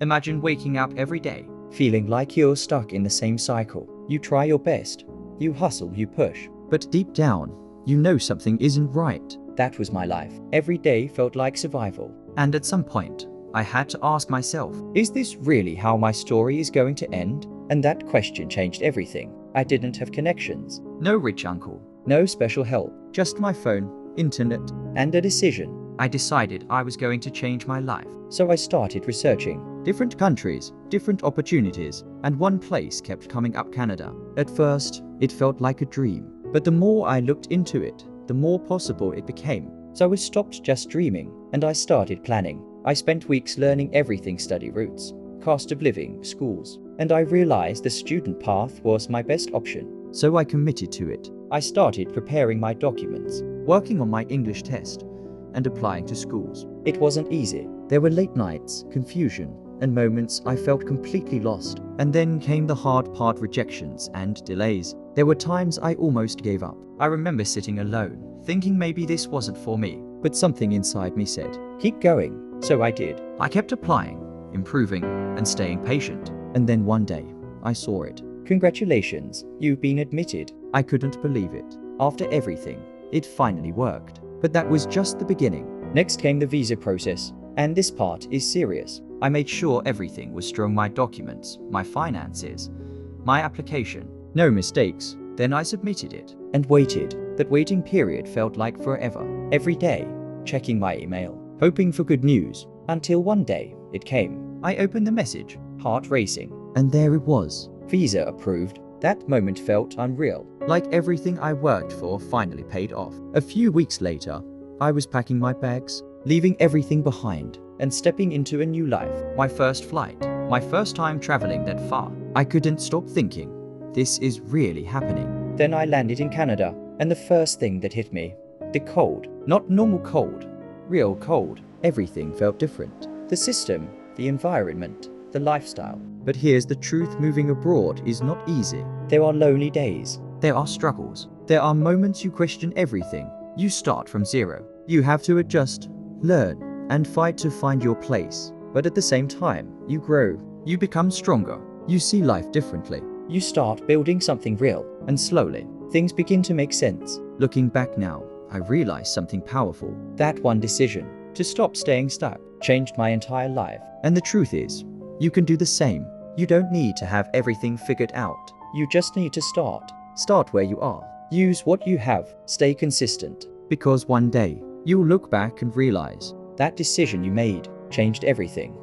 Imagine waking up every day, feeling like you're stuck in the same cycle. You try your best, you hustle, you push, but deep down, you know something isn't right. That was my life. Every day felt like survival. And at some point, I had to ask myself, is this really how my story is going to end? And that question changed everything. I didn't have connections. No rich uncle. No special help. Just my phone, internet, and a decision. I decided I was going to change my life. So I started researching. Different countries, different opportunities, and one place kept coming up: Canada. At first, it felt like a dream. But the more I looked into it, the more possible it became. So I stopped just dreaming, and I started planning. I spent weeks learning everything: study routes, cost of living, schools, and I realized the student path was my best option. So I committed to it. I started preparing my documents, working on my English test, and applying to schools. It wasn't easy. There were late nights, confusion, and moments I felt completely lost. And then came the hard part: rejections and delays. There were times I almost gave up. I remember sitting alone, thinking maybe this wasn't for me. But something inside me said, keep going. So I did. I kept applying, improving, and staying patient. And then one day, I saw it. Congratulations, you've been admitted. I couldn't believe it. After everything, it finally worked. But that was just the beginning. Next came the visa process, and this part is serious. I made sure everything was strong: my documents, my finances, my application. No mistakes. Then I submitted it. And waited. That waiting period felt like forever. Every day, checking my email, hoping for good news. Until one day, it came. I opened the message, heart racing. And there it was. Visa approved. That moment felt unreal. Like everything I worked for finally paid off. A few weeks later, I was packing my bags, leaving everything behind, and stepping into a new life. My first flight, my first time traveling that far. I couldn't stop thinking, this is really happening. Then I landed in Canada, and the first thing that hit me, the cold. Not normal cold, real cold. Everything felt different. The system, the environment, the lifestyle. But here's the truth: moving abroad is not easy. There are lonely days. There are struggles. There are moments you question everything. You start from zero. You have to adjust, learn, and fight to find your place. But at the same time, you grow. You become stronger. You see life differently. You start building something real, and slowly, things begin to make sense. Looking back now, I realized something powerful. That one decision, to stop staying stuck, changed my entire life. And the truth is, you can do the same. You don't need to have everything figured out. You just need to start. Start where you are. Use what you have. Stay consistent. Because one day, you'll look back and realize that decision you made changed everything.